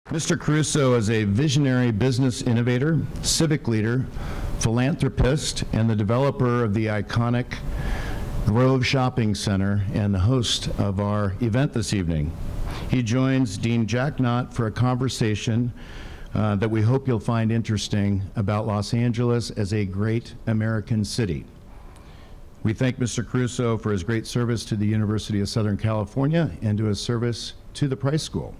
Mr. Caruso is a visionary business innovator, civic leader, philanthropist, and the developer of the iconic Grove Shopping Center and the host of our event this evening. He joins Dean Jack Knott for a conversation that we hope you'll find interesting about Los Angeles as a great American city. We thank Mr. Caruso for his great service to the University of Southern California and to his service to the Price School.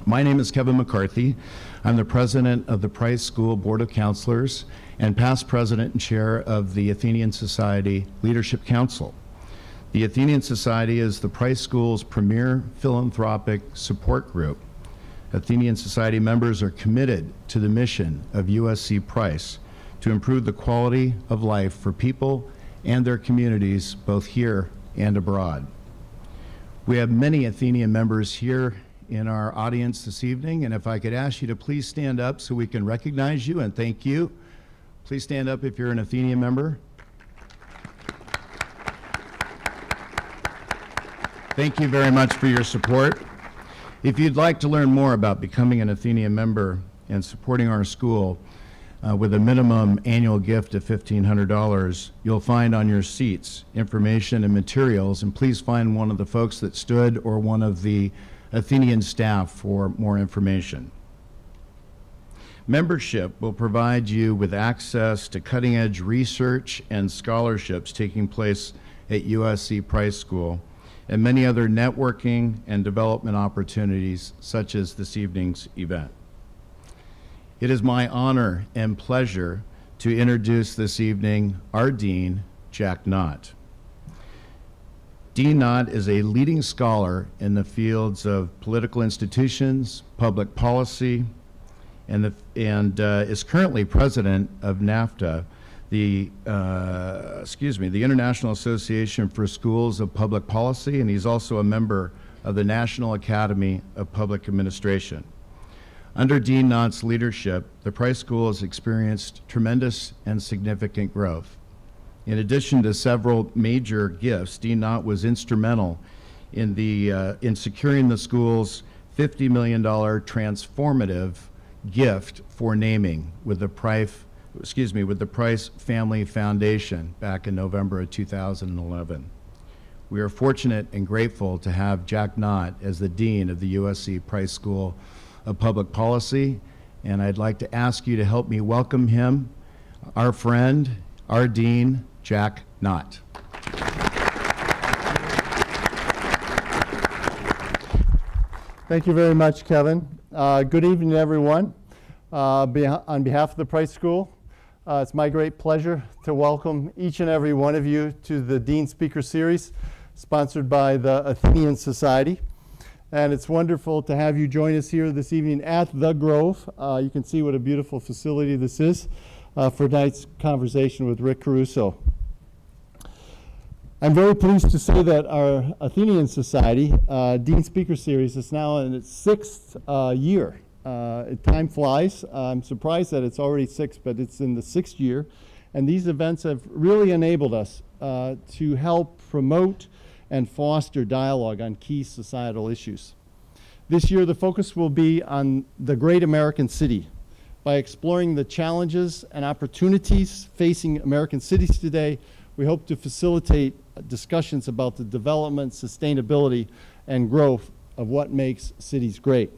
My name is Kevin McCarthy. I'm the president of the Price School Board of Counselors and past president and chair of the Athenian Society Leadership Council. The Athenian Society is the Price School's premier philanthropic support group. Athenian Society members are committed to the mission of USC Price to improve the quality of life for people and their communities, both here and abroad. We have many Athenian members here in our audience this evening, and if I could ask you to please stand up so we can recognize you and thank you. Please stand up if you're an Athenian member. Thank you very much for your support. If you'd like to learn more about becoming an Athenian member and supporting our school with a minimum annual gift of $1,500, you'll find on your seats information and materials, and please find one of the folks that stood or one of the Athenian staff for more information. Membership will provide you with access to cutting-edge research and scholarships taking place at USC Price School and many other networking and development opportunities such as this evening's event. It is my honor and pleasure to introduce this evening our Dean, Jack Knott. Dean Knott is a leading scholar in the fields of political institutions, public policy, and is currently president of NAFTA, the International Association for Schools of Public Policy, and he's also a member of the National Academy of Public Administration. Under Dean Knott's leadership, the Price School has experienced tremendous and significant growth. In addition to several major gifts, Dean Knott was instrumental in securing the school's $50 million transformative gift for naming with the Price Family Foundation back in November of 2011. We are fortunate and grateful to have Jack Knott as the Dean of the USC Price School of Public Policy, and I'd like to ask you to help me welcome him, our friend, our Dean, Jack Knott. Thank you very much, Kevin. Good evening, everyone. On behalf of the Price School, it's my great pleasure to welcome each and every one of you to the Dean Speaker Series sponsored by the Athenian Society. And it's wonderful to have you join us here this evening at The Grove. You can see what a beautiful facility this is for tonight's conversation with Rick Caruso. I'm very pleased to say that our Athenian Society Dean Speaker Series is now in its 6th year. Time flies. I'm surprised that it's already 6, but it's in the 6th year. And these events have really enabled us to help promote and foster dialogue on key societal issues. This year, the focus will be on the great American city by exploring the challenges and opportunities facing American cities today. We hope to facilitate discussions about the development, sustainability, and growth of what makes cities great.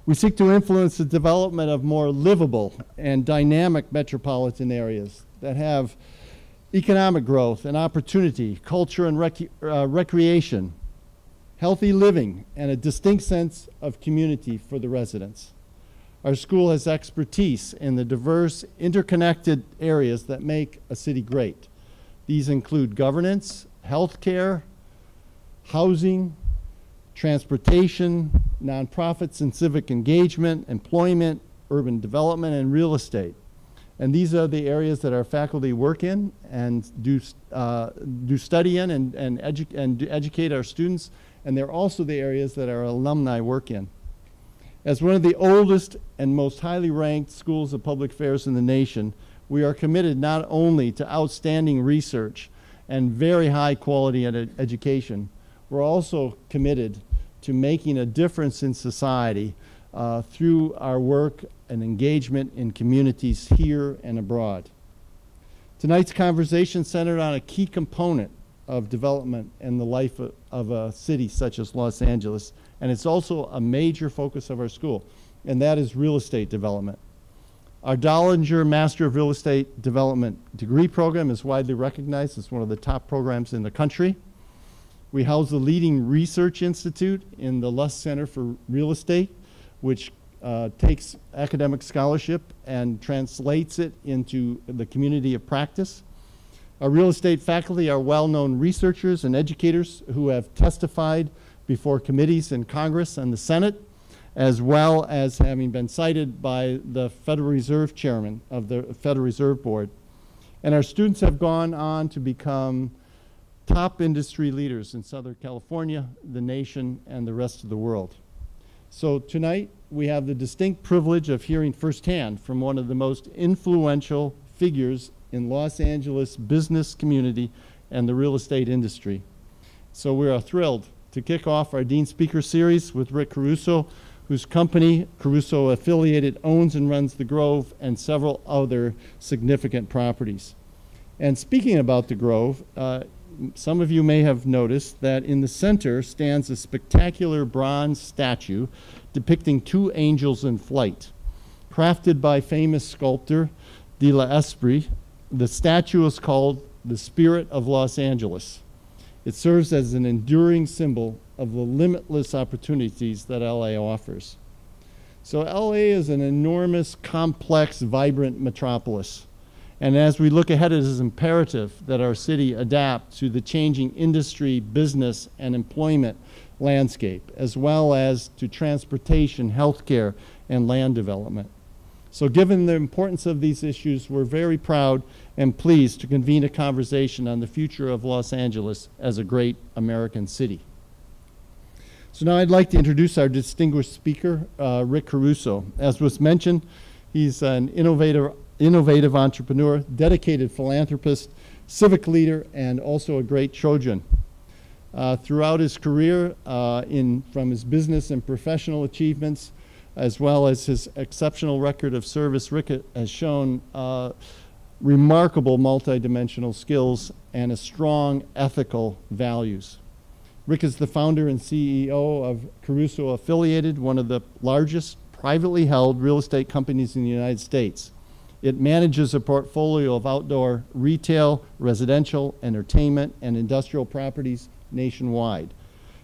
We seek to influence the development of more livable and dynamic metropolitan areas that have economic growth and opportunity, culture and recreation, healthy living, and a distinct sense of community for the residents. Our school has expertise in the diverse, interconnected areas that make a city great. These include governance, healthcare, housing, transportation, nonprofits and civic engagement, employment, urban development, and real estate. And these are the areas that our faculty work in and do study in and educate our students. And they're also the areas that our alumni work in. As one of the oldest and most highly ranked schools of public affairs in the nation, we are committed not only to outstanding research and very high quality education, we're also committed to making a difference in society through our work and engagement in communities here and abroad. Tonight's conversation centered on a key component of development and the life of a city such as Los Angeles, and it's also a major focus of our school, and that is real estate development. Our Dollinger Master of Real Estate Development degree program is widely recognized as one of the top programs in the country. We house the leading research institute in the Luss Center for Real Estate, which takes academic scholarship and translates it into the community of practice. Our real estate faculty are well-known researchers and educators who have testified before committees in Congress and the Senate, as well as having been cited by the Federal Reserve Chairman of the Federal Reserve Board. And our students have gone on to become top industry leaders in Southern California, the nation, and the rest of the world. So tonight, we have the distinct privilege of hearing firsthand from one of the most influential figures in Los Angeles business community and the real estate industry. So we are thrilled to kick off our Dean Speaker Series with Rick Caruso, whose company, Caruso Affiliated, owns and runs the Grove and several other significant properties. And speaking about the Grove, some of you may have noticed that in the center stands a spectacular bronze statue depicting two angels in flight. Crafted by famous sculptor de L'Esprit, the statue is called the Spirit of Los Angeles. It serves as an enduring symbol of the limitless opportunities that LA offers. So LA is an enormous, complex, vibrant metropolis. And as we look ahead, it is imperative that our city adapt to the changing industry, business, and employment landscape, as well as to transportation, healthcare, and land development. So given the importance of these issues, we're very proud and pleased to convene a conversation on the future of Los Angeles as a great American city. So now I'd like to introduce our distinguished speaker, Rick Caruso. As was mentioned, he's an innovative entrepreneur, dedicated philanthropist, civic leader, and also a great Trojan. Throughout his career, from his business and professional achievements, as well as his exceptional record of service, Rick has shown remarkable multidimensional skills and a strong ethical values. Rick is the founder and CEO of Caruso Affiliated, one of the largest privately held real estate companies in the United States. It manages a portfolio of outdoor retail, residential, entertainment, and industrial properties nationwide.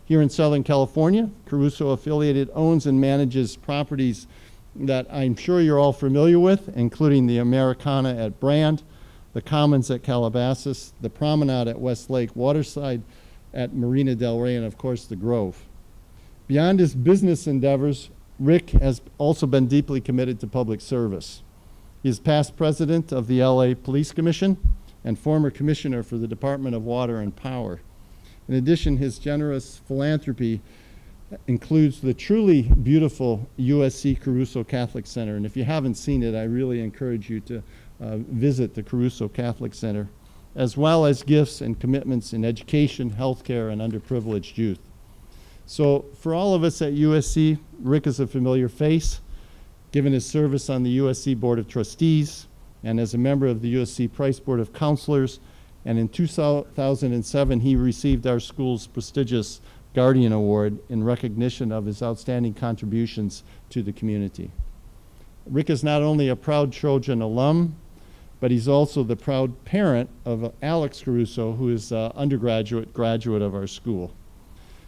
Here in Southern California, Caruso Affiliated owns and manages properties that I'm sure you're all familiar with, including the Americana at Brand, the Commons at Calabasas, the Promenade at Westlake Waterside, at Marina Del Rey, and of course the Grove. Beyond his business endeavors, Rick has also been deeply committed to public service. He is past president of the LA Police Commission and former commissioner for the Department of Water and Power. In addition, his generous philanthropy includes the truly beautiful USC Caruso Catholic Center. And if you haven't seen it, I really encourage you to visit the Caruso Catholic Center, as well as gifts and commitments in education, healthcare, and underprivileged youth. So for all of us at USC, Rick is a familiar face, given his service on the USC Board of Trustees and as a member of the USC Price Board of Counselors. And in 2007, he received our school's prestigious Guardian Award in recognition of his outstanding contributions to the community. Rick is not only a proud Trojan alum, but he's also the proud parent of Alex Caruso, who is an graduate of our school.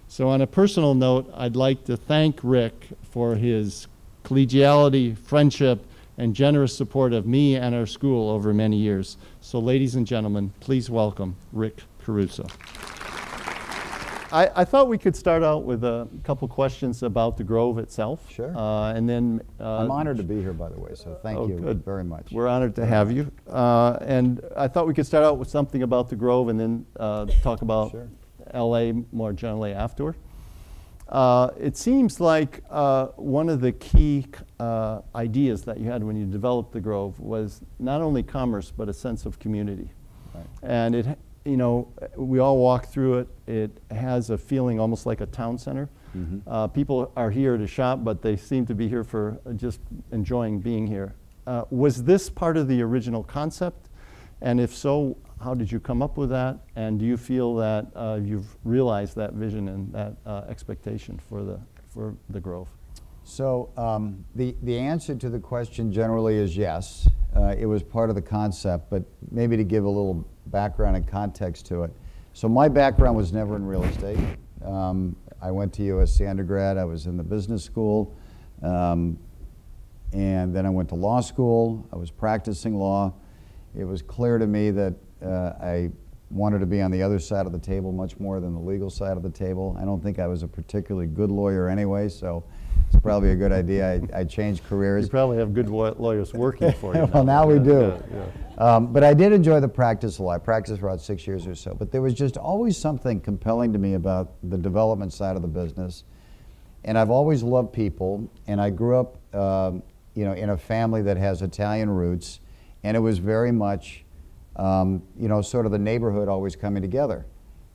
So on a personal note, I'd like to thank Rick for his collegiality, friendship, and generous support of me and our school over many years. So ladies and gentlemen, please welcome Rick Caruso. I thought we could start out with a couple questions about the Grove itself. Sure. And then I'm honored to be here, by the way, so thank you good. very much. We're honored to have you. And I thought we could start out with something about the Grove and then talk about Sure. LA more generally afterward. It seems like one of the key ideas that you had when you developed the Grove was not only commerce, but a sense of community. Right. And you know, we all walk through it. It has a feeling almost like a town center. People are here to shop, but they seem to be here for just enjoying being here. Was this part of the original concept? And if so, how did you come up with that? And do you feel that you've realized that vision and that expectation for the Grove? So the answer to the question generally is yes. It was part of the concept, but maybe to give a little background and context to it. So my background was never in real estate. I went to USC undergrad. I was in the business school. And then I went to law school. I was practicing law. It was clear to me that I wanted to be on the other side of the table much more than the legal side of the table. I don't think I was a particularly good lawyer anyway, so it's probably a good idea I changed careers. You probably have good lawyers working for you. Well, now we do. Yeah. But I did enjoy the practice a lot. I practiced for about 6 years or so. But there was just always something compelling to me about the development side of the business. And I've always loved people. And I grew up in a family that has Italian roots. And it was very much, sort of the neighborhood always coming together.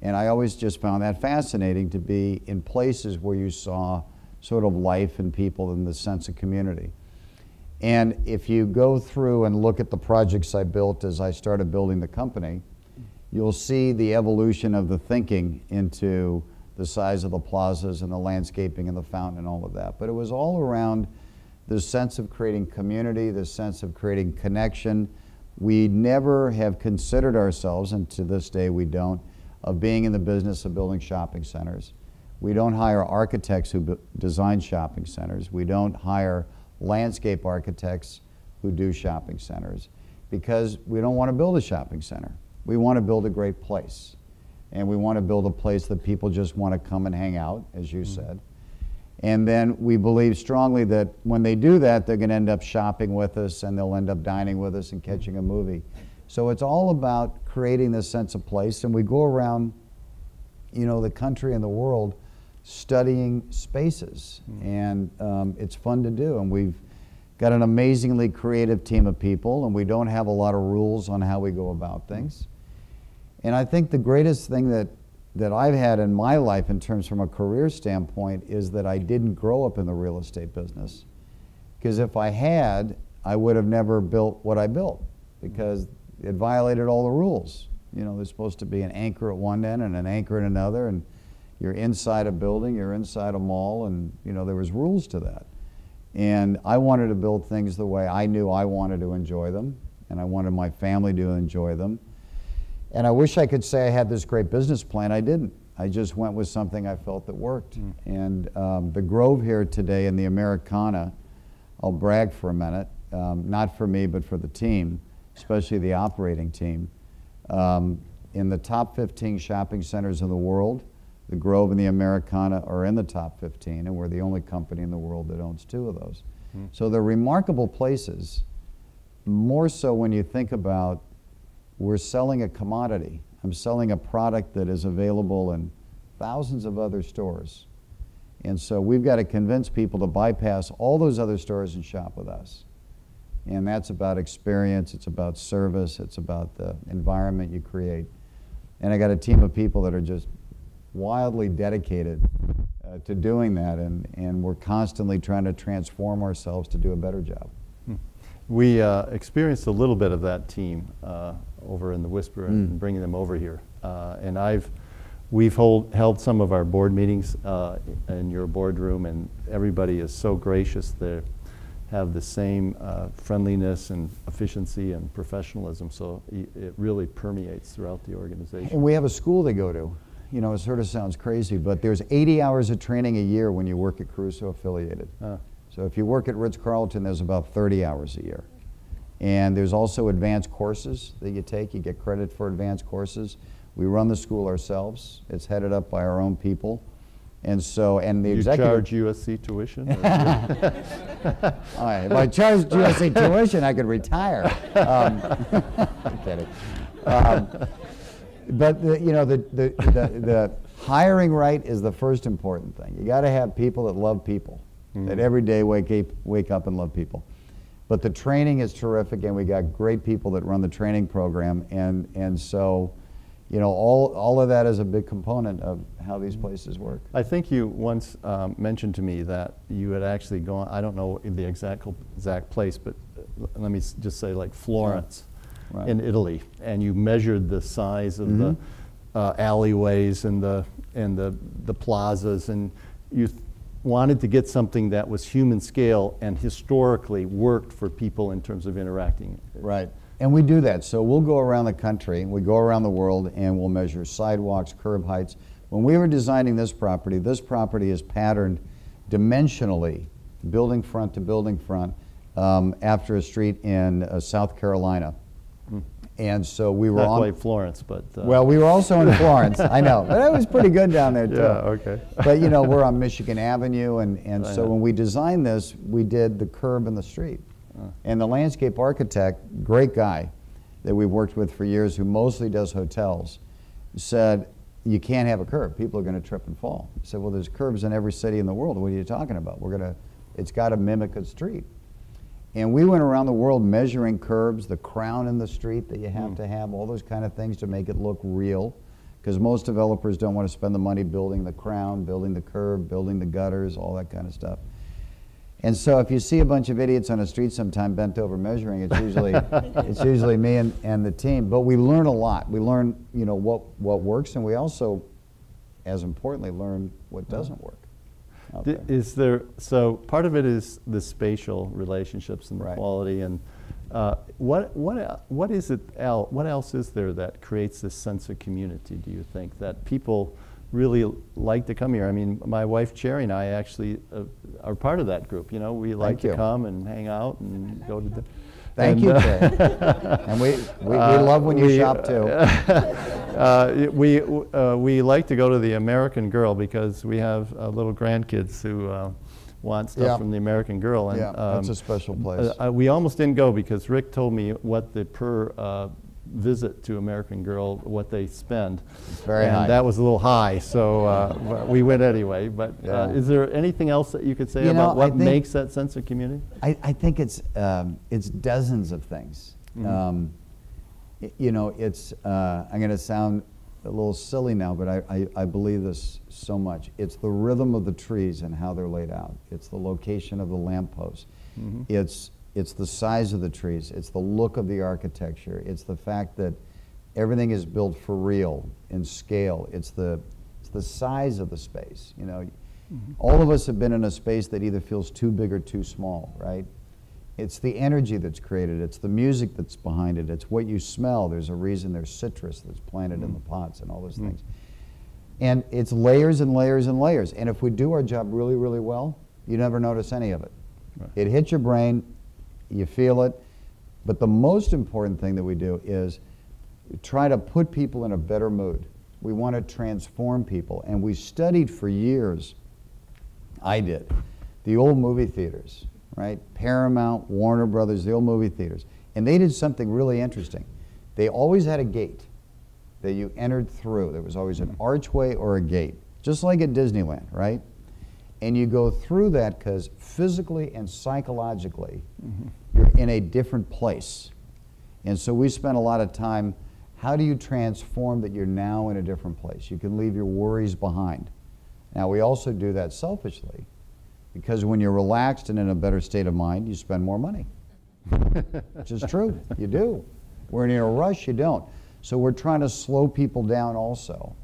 And I always just found that fascinating, to be in places where you saw sort of life and people and the sense of community. And if you go through and look at the projects I built as I started building the company, you'll see the evolution of the thinking into the size of the plazas and the landscaping and the fountain and all of that. But it was all around the sense of creating community, the sense of creating connection. We never have considered ourselves, and to this day we don't, of being in the business of building shopping centers. We don't hire architects who design shopping centers. We don't hire landscape architects who do shopping centers, because we don't want to build a shopping center. We want to build a great place. And we want to build a place that people just want to come and hang out, as you said. And then we believe strongly that when they do that, they're going to end up shopping with us, and they'll end up dining with us and catching a movie. So it's all about creating this sense of place. And we go around, the country and the world studying spaces. And it's fun to do. And we've got an amazingly creative team of people, and we don't have a lot of rules on how we go about things. And I think the greatest thing that I've had in my life in terms from a career standpoint is that I didn't grow up in the real estate business. Because if I had, I would have never built what I built, because it violated all the rules. There's supposed to be an anchor at one end and an anchor at another, and you're inside a building, you're inside a mall, and there was rules to that. And I wanted to build things the way I knew I wanted to enjoy them, and I wanted my family to enjoy them. And I wish I could say I had this great business plan. I didn't. I just went with something I felt that worked. And the Grove here today in the Americana, I'll brag for a minute, not for me, but for the team, especially the operating team. In the top 15 shopping centers in the world, the Grove and the Americana are in the top 15, and we're the only company in the world that owns 2 of those. So they're remarkable places, more so when you think about we're selling a commodity. I'm selling a product that is available in thousands of other stores. And so we've got to convince people to bypass all those other stores and shop with us. And that's about experience, it's about service, it's about the environment you create. And I got a team of people that are just wildly dedicated to doing that, and we're constantly trying to transform ourselves to do a better job. We experienced a little bit of that team over in the Whisper and bringing them over here. And we've held some of our board meetings in your boardroom, and everybody is so gracious. They have the same friendliness and efficiency and professionalism, so it really permeates throughout the organization. And we have a school they go to. It sort of sounds crazy, but there's 80 hours of training a year when you work at Caruso Affiliated. So if you work at Ritz-Carlton, there's about 30 hours a year. And there's also advanced courses that you take. You get credit for advanced courses. We run the school ourselves. It's headed up by our own people. And so, and the executive... You charge USC tuition? All right, if I charged USC tuition, I could retire. I'm kidding. But the hiring right is the first important thing. You got to have people that love people, that every day wake up and love people. But the training is terrific, and we got great people that run the training program, and so you know, all of that is a big component of how these places work. I think you once mentioned to me that you had actually gone, I don't know the exact place, but let me just say like Florence Right. in Italy, and you measured the size of the alleyways and the plazas, and you wanted to get something that was human scale and historically worked for people in terms of interacting. Right. And we do that. So we'll go around the country, we go around the world, and we'll measure sidewalks, curb heights. When we were designing this property is patterned dimensionally, building front to building front, after a street in South Carolina. And so we were Not on quite Florence, but well, we were also in Florence. I know, but it was pretty good down there too. yeah, okay. But you know, we're on Michigan Avenue, and so when we designed this, we did the curb in the street. And the landscape architect, great guy that we've worked with for years, who mostly does hotels, said, you can't have a curb. People are going to trip and fall. He said, well, there's curbs in every city in the world. What are you talking about? It's got to mimic a street. And we went around the world measuring curbs, the crown in the street that you have to have, all those kind of things to make it look real. Because most developers don't want to spend the money building the crown, building the curb, building the gutters, all that kind of stuff. And so if you see a bunch of idiots on a street sometime bent over measuring, it's usually me and the team. But we learn a lot. We learn, you know, what works, and we also, as importantly, learn what doesn't work. Is there, so part of it is the spatial relationships and the Right. quality, and what is it, Al, what else is there that creates this sense of community, do you think, that people really like to come here? I mean, my wife Cherry and I actually are part of that group. You know, we like to come and hang out and go to the. Thank you, Jay. And we love when you shop too. We like to go to the American Girl because we have little grandkids who want stuff from the American Girl. And, yeah, that's a special place. We almost didn't go because Rick told me what the per visit to American Girl, what they spend. It's very and high. that was a little high, so we went anyway. But is there anything else that you could say about what makes that sense of community? I think it's dozens of things. You know, it's I'm going to sound a little silly now, but I believe this so much. It's the rhythm of the trees and how they're laid out. It's the location of the lampposts. It's the size of the trees. It's the look of the architecture. It's the fact that everything is built for real in scale. It's the size of the space. You know, all of us have been in a space that either feels too big or too small, right? It's the energy that's created. It's the music that's behind it. It's what you smell. There's a reason there's citrus that's planted in the pots and all those things. And it's layers and layers and layers. And if we do our job really, really well, you never notice any of it. Right. It hits your brain. You feel it, but the most important thing that we do is try to put people in a better mood. We want to transform people, and we studied for years, I did, the old movie theaters, right? Paramount, Warner Brothers, the old movie theaters, and they did something really interesting. They always had a gate that you entered through. There was always an archway or a gate, just like at Disneyland, right? And you go through that because physically and psychologically, you're in a different place. And so we spent a lot of time, how do you transform that you're now in a different place? You can leave your worries behind. Now, we also do that selfishly, because when you're relaxed and in a better state of mind, you spend more money. Which is true, you do. When you're in a rush, you don't. So we're trying to slow people down also.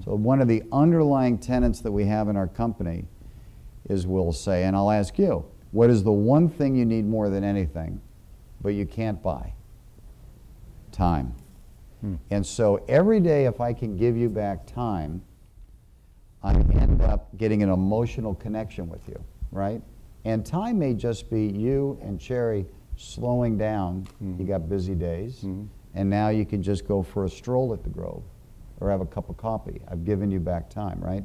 So one of the underlying tenets that we have in our company is we'll say, and I'll ask you, what is the one thing you need more than anything, but you can't buy? Time. And so every day, if I can give you back time, I end up getting an emotional connection with you, right? And time may just be you and Cherry slowing down. You got busy days, and now you can just go for a stroll at the Grove or have a cup of coffee. I've given you back time, right?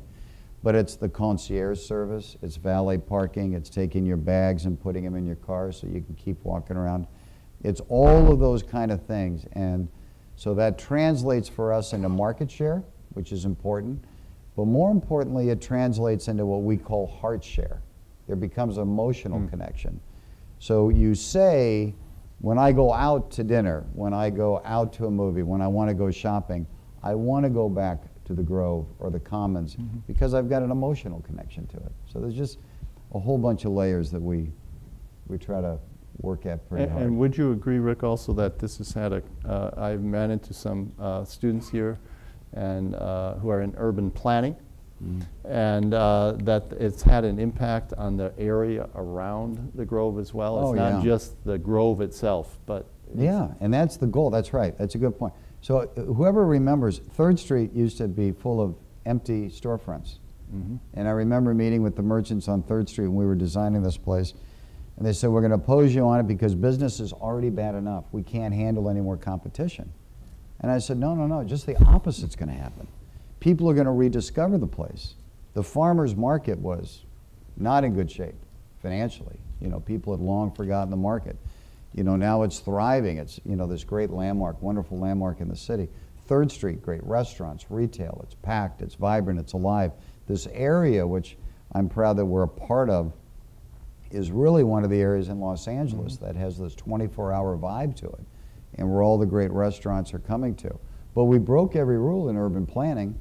But it's the concierge service, it's valet parking, it's taking your bags and putting them in your car so you can keep walking around. It's all of those kind of things. And so that translates for us into market share, which is important. But more importantly, it translates into what we call heart share. There becomes an emotional connection. So you say, when I go out to dinner, when I go out to a movie, when I want to go shopping, I want to go back to the Grove or the Commons because I've got an emotional connection to it. So there's just a whole bunch of layers that we try to work at pretty hard. And would you agree, Rick, also that this has had I've ran into some students here and who are in urban planning, and that it's had an impact on the area around the Grove as well. It's not just the Grove itself, but yeah, and that's the goal. That's right. That's a good point. So whoever remembers, 3rd Street used to be full of empty storefronts. And I remember meeting with the merchants on 3rd Street when we were designing this place. And they said, we're going to oppose you on it because business is already bad enough. We can't handle any more competition. And I said, no, no, no, just the opposite's going to happen. People are going to rediscover the place. The farmer's market was not in good shape financially. You know, people had long forgotten the market. You know, now it's thriving. It's, you know, this great landmark, wonderful landmark in the city. 3rd Street, great restaurants, retail. It's packed, it's vibrant, it's alive. This area, which I'm proud that we're a part of, is really one of the areas in Los Angeles that has this 24-hour vibe to it, and where all the great restaurants are coming to. But we broke every rule in urban planning,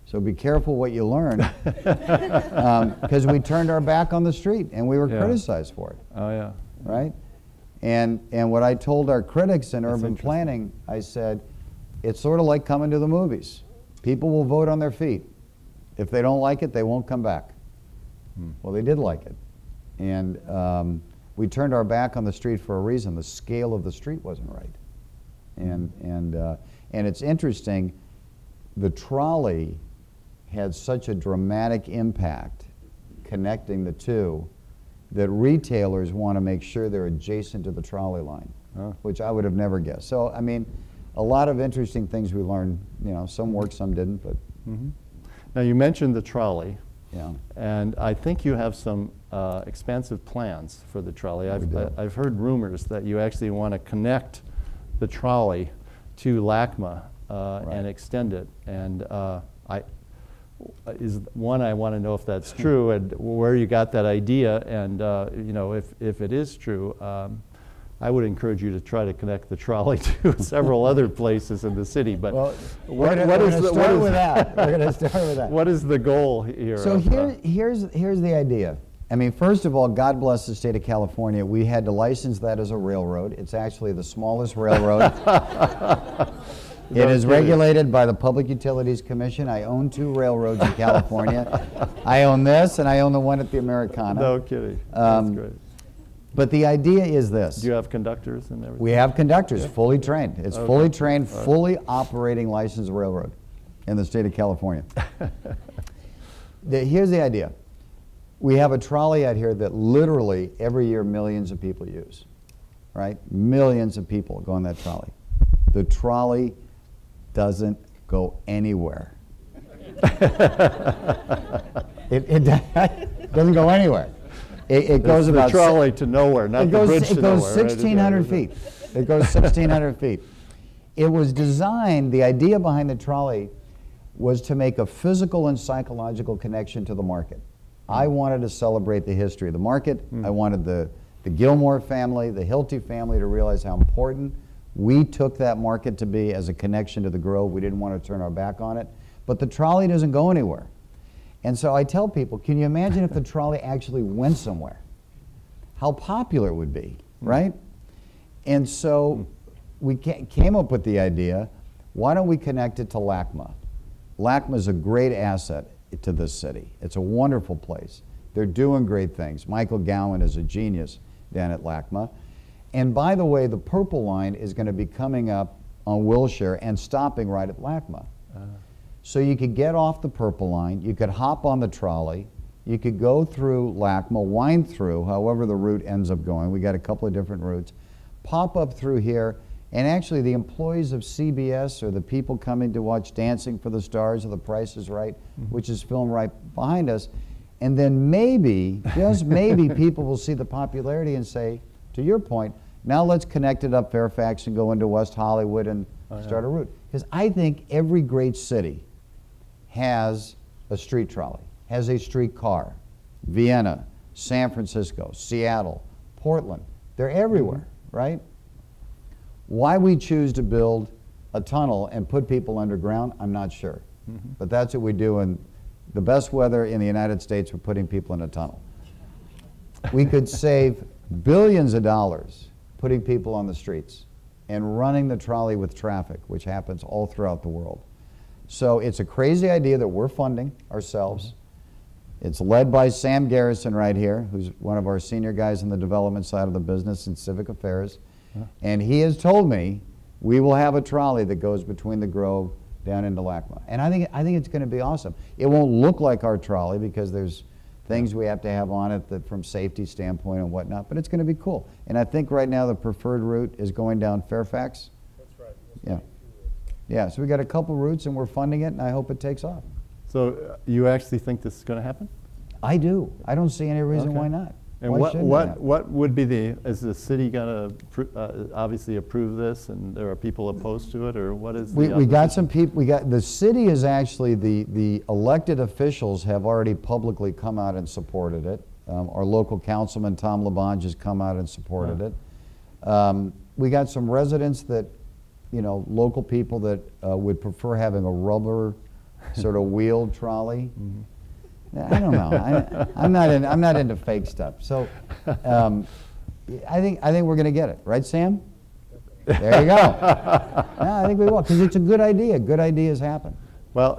so be careful what you learn, because we turned our back on the street, and we were criticized for it. Oh, yeah. Right? And what I told our critics in urban planning, I said, it's sort of like coming to the movies. People will vote on their feet. If they don't like it, they won't come back. Well, they did like it. And we turned our back on the street for a reason. The scale of the street wasn't right. And it's interesting, the trolley had such a dramatic impact connecting the two that retailers want to make sure they're adjacent to the trolley line, which I would have never guessed. So, I mean, a lot of interesting things we learned. You know, some worked, some didn't, but. Now, you mentioned the trolley. Yeah. And I think you have some expansive plans for the trolley. I've heard rumors that you actually want to connect the trolley to LACMA and extend it. And I want to know if that's true and where you got that idea. And you know, if it is true, I would encourage you to try to connect the trolley to several other places in the city. But well, we're going to start with that. We're going to start with that. What is the goal here? So here's the idea. I mean, first of all, God bless the state of California. We had to license that as a railroad. It's actually the smallest railroad. It is regulated by the Public Utilities Commission. I own 2 railroads in California. I own this, and I own the one at the Americana. No kidding. That's great. But the idea is this. Do you have conductors and everything? We have conductors, fully trained. It's fully trained, fully operating licensed railroad in the state of California. Here's the idea. We have a trolley out here that literally every year millions of people use, right? Millions of people go on that trolley. The trolley doesn't go anywhere. It doesn't go anywhere. It goes about the trolley to nowhere, not the bridge to nowhere. It goes 1,600 feet. It goes 1,600 feet. It was designed, the idea behind the trolley was to make a physical and psychological connection to the market. I wanted to celebrate the history of the market. I wanted the Gilmore family, the Hilty family to realize how important we took that market to be as a connection to the Grove. We didn't want to turn our back on it. But the trolley doesn't go anywhere. And so I tell people, can you imagine if the trolley actually went somewhere? How popular it would be, right? And so we came up with the idea, why don't we connect it to LACMA? LACMA is a great asset to this city. It's a wonderful place. They're doing great things. Michael Gowan is a genius down at LACMA. And by the way, the Purple Line is going to be coming up on Wilshire and stopping right at LACMA. So you could get off the Purple Line, you could hop on the trolley, you could go through LACMA, wind through, however the route ends up going. We got a couple of different routes. Pop up through here, and actually the employees of CBS or the people coming to watch Dancing for the Stars or The Price is Right, which is filmed right behind us, and then maybe, just maybe, people will see the popularity and say, to your point, now let's connect it up Fairfax and go into West Hollywood and start a route. Because I think every great city has a street trolley, has a streetcar. Vienna, San Francisco, Seattle, Portland, they're everywhere, right? Why we choose to build a tunnel and put people underground, I'm not sure. But that's what we do in the best weather in the United States, we're putting people in a tunnel. We could save billions of dollars putting people on the streets and running the trolley with traffic, which happens all throughout the world. So it's a crazy idea that we're funding ourselves. It's led by Sam Garrison right here, who's one of our senior guys in the development side of the business and civic affairs. And he has told me we will have a trolley that goes between the Grove down into LACMA. And I think it's going to be awesome. It won't look like our trolley because there's things we have to have on it that from safety standpoint and whatnot, but it's going to be cool. And I think right now the preferred route is going down Fairfax. That's right. Yeah. Yeah, so we got a couple routes and we're funding it and I hope it takes off. So you actually think this is going to happen? I do. I don't see any reason Okay. why not. And Why shouldn't it? what would be is the city going to obviously approve this, and there are people opposed to it, or what is We the got some people, the city is actually, the elected officials have already publicly come out and supported it. Our local councilman, Tom Labange, has come out and supported it. We got some residents that, local people that would prefer having a rubber sort of wheeled trolley. I don't know. I'm not into fake stuff. So I think we're going to get it, right, Sam? There you go. Yeah, I think we will, because it's a good idea. Good ideas happen. Well,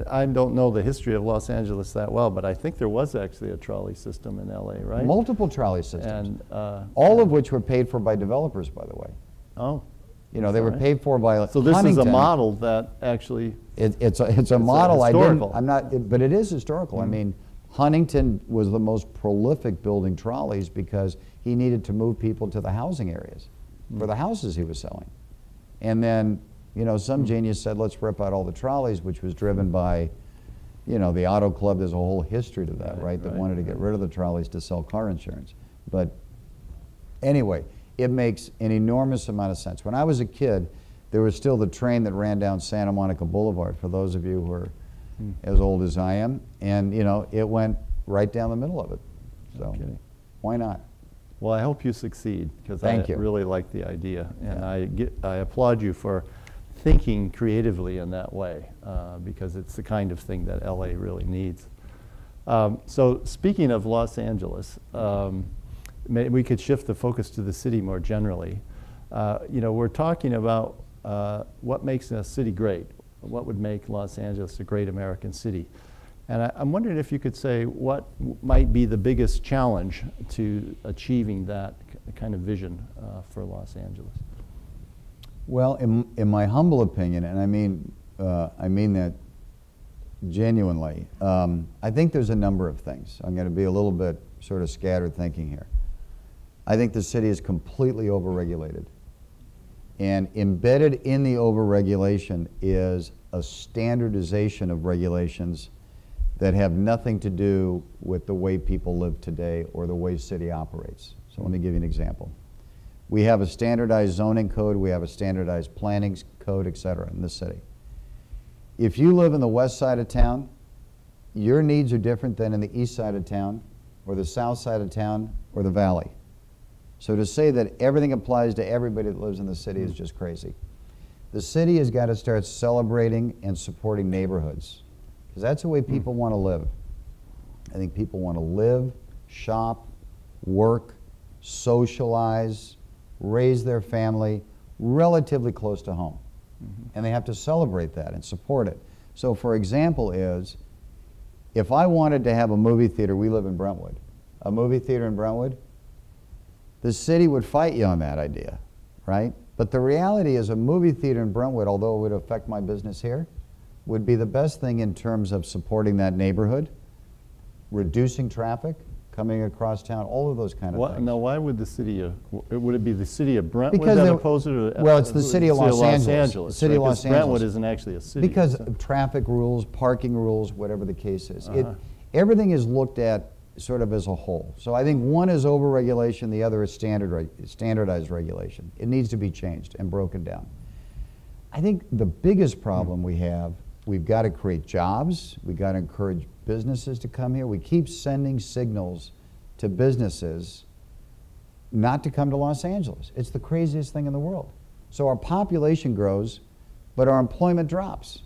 I don't know the history of Los Angeles that well, but I think there was actually a trolley system in LA, right? Multiple trolley systems, And all of which were paid for by developers, by the way. oh, They were paid for by so this is a Huntington. model that actually It's a model. historical. But it is historical. I mean, Huntington was the most prolific building trolleys because he needed to move people to the housing areas for the houses he was selling. And then, some genius said, let's rip out all the trolleys, which was driven by, the auto club. There's a whole history to that, right? That wanted to get rid of the trolleys to sell car insurance. But anyway, it makes an enormous amount of sense. When I was a kid, there was still the train that ran down Santa Monica Boulevard, for those of you who are as old as I am. And, it went right down the middle of it. So why not? Well, I hope you succeed, because I Thank you. really like the idea, and I applaud you for thinking creatively in that way, because it's the kind of thing that LA really needs. So speaking of Los Angeles, maybe we could shift the focus to the city more generally. We're talking about what makes a city great, what would make Los Angeles a great American city. And I'm wondering if you could say what might be the biggest challenge to achieving that kind of vision for Los Angeles. Well, in my humble opinion, and I mean that genuinely, I think there's a number of things. I'm going to be a little bit sort of scattered thinking here. I think the city is completely overregulated. And embedded in the overregulation is a standardization of regulations that have nothing to do with the way people live today or the way city operates. So let me give you an example. We have a standardized zoning code, we have a standardized planning code, et cetera, in this city. If you live in the west side of town, your needs are different than in the east side of town, or the south side of town, or the valley. So to say that everything applies to everybody that lives in the city is just crazy. The city has got to start celebrating and supporting neighborhoods, because that's the way people want to live. I think people want to live, shop, work, socialize, raise their family relatively close to home. And they have to celebrate that and support it. So for example is, if I wanted to have a movie theater, we live in Brentwood, a movie theater in Brentwood, the city would fight you on that idea, right? But the reality is a movie theater in Brentwood, although it would affect my business here, would be the best thing in terms of supporting that neighborhood, reducing traffic, coming across town, all of those kind of things. Now, why would the city would it be the city of Brentwood Because that they- opposed it? well, it's the city of Los Angeles. Angeles. City of right? Los 'Cause Brentwood Angeles. isn't actually a city. Because so- of traffic rules, parking rules, whatever the case is. Everything is looked at sort of as a whole. So I think one is overregulation, the other is standardized regulation. It needs to be changed and broken down. I think the biggest problem we have, we've got to create jobs, we've got to encourage businesses to come here. We keep sending signals to businesses not to come to Los Angeles. It's the craziest thing in the world. So our population grows, but our employment drops.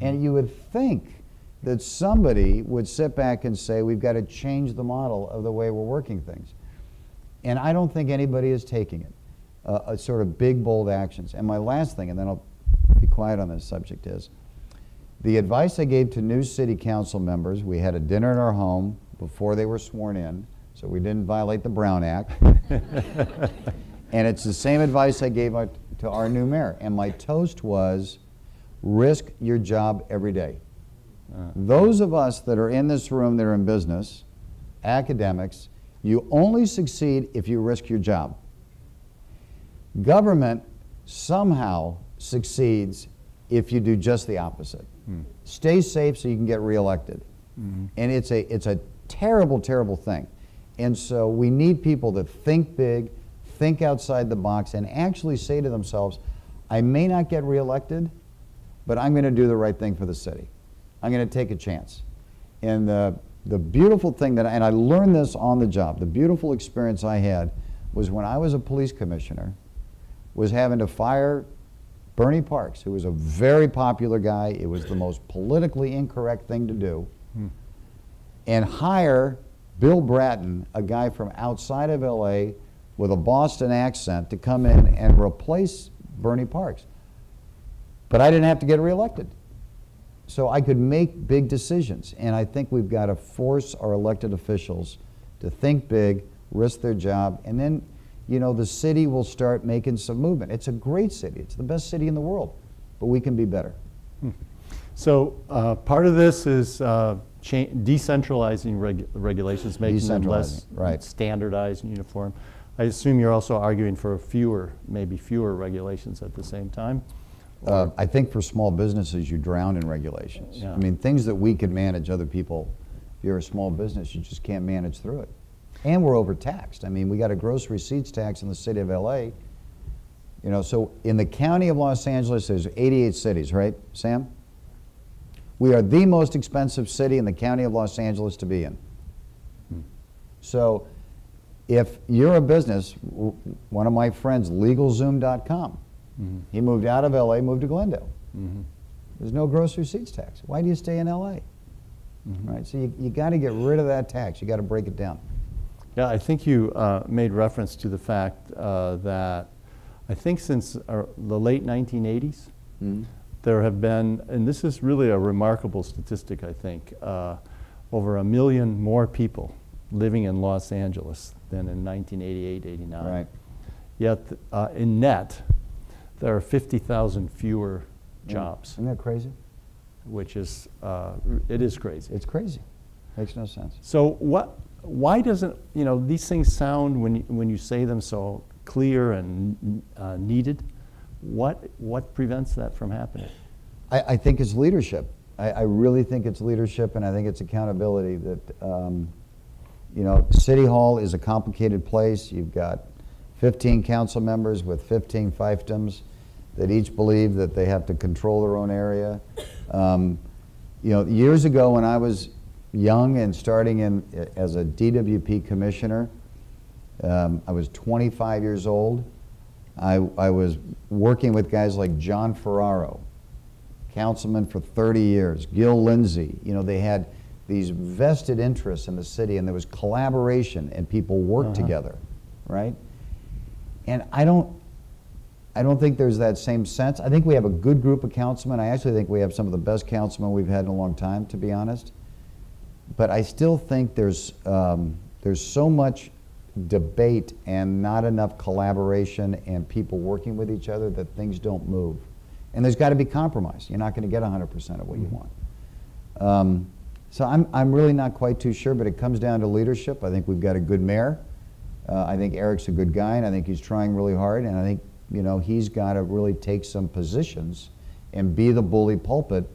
And you would think that somebody would sit back and say, we've got to change the model of the way we're working things. And I don't think anybody is taking it, a sort of big, bold actions. And my last thing, and then I'll be quiet on this subject, is the advice I gave to new city council members. We had a dinner at our home before they were sworn in, so we didn't violate the Brown Act. And it's the same advice I gave to our new mayor. And my toast was, risk your job every day. Those of us that are in this room that are in business, academics, you only succeed if you risk your job. Government somehow succeeds if you do just the opposite. Stay safe so you can get reelected. And it's a terrible, terrible thing. And so we need people that think big, think outside the box, and actually say to themselves, I may not get reelected, but I'm going to do the right thing for the city. I'm going to take a chance. And the beautiful thing and I learned this on the job, the beautiful experience I had was when I was a police commissioner, was having to fire Bernie Parks, who was a very popular guy. It was the most politically incorrect thing to do. And hire Bill Bratton, a guy from outside of LA with a Boston accent, to come in and replace Bernie Parks. But I didn't have to get reelected. So I could make big decisions. And I think we've got to force our elected officials to think big, risk their job, and then, you know, the city will start making some movement. It's a great city. It's the best city in the world, but we can be better. So part of this is decentralizing regulations, making them less standardized and uniform. I assume you're also arguing for maybe fewer regulations at the same time? I think for small businesses, you drown in regulations. Yeah. I mean, things that we could manage, other people, if you're a small business, you just can't manage through it. And we're overtaxed. I mean, we got a gross receipts tax in the city of LA. You know, so in the county of Los Angeles, there's 88 cities, right, Sam? We are the most expensive city in the county of Los Angeles to be in. So if you're a business, one of my friends, LegalZoom.com, he moved out of LA, moved to Glendale. There's no gross receipts tax. Why do you stay in LA? Right? So you got to get rid of that tax. You got to break it down. Yeah, I think you made reference to the fact that I think since the late 1980s, there have been, and this is really a remarkable statistic, I think, over 1 million more people living in Los Angeles than in 1988, 89. Right. Yet in net, there are 50,000 fewer jobs. Isn't that crazy? Which is, it is crazy. It's crazy. Makes no sense. So why doesn't, you know, these things sound, when you say them, so clear and needed? What prevents that from happening? I think it's leadership. I really think it's leadership, and I think it's accountability. That you know, City Hall is a complicated place. You've got 15 council members with 15 fiefdoms that each believe that they have to control their own area. You know, years ago when I was young and starting as a DWP commissioner, I was 25 years old. I was working with guys like John Ferraro, councilman for 30 years, Gil Lindsay. You know, they had these vested interests in the city, and there was collaboration, and people worked together, right? And I don't think there's that same sense. I think we have a good group of councilmen. I actually think we have some of the best councilmen we've had in a long time, to be honest. But I still think there's so much debate and not enough collaboration and people working with each other that things don't move. And there's got to be compromise. You're not going to get 100% of what you want. So I'm really not quite too sure, but it comes down to leadership. I think we've got a good mayor. I think Eric's a good guy, and I think he's trying really hard, and I think, you know, he's got to really take some positions and be the bully pulpit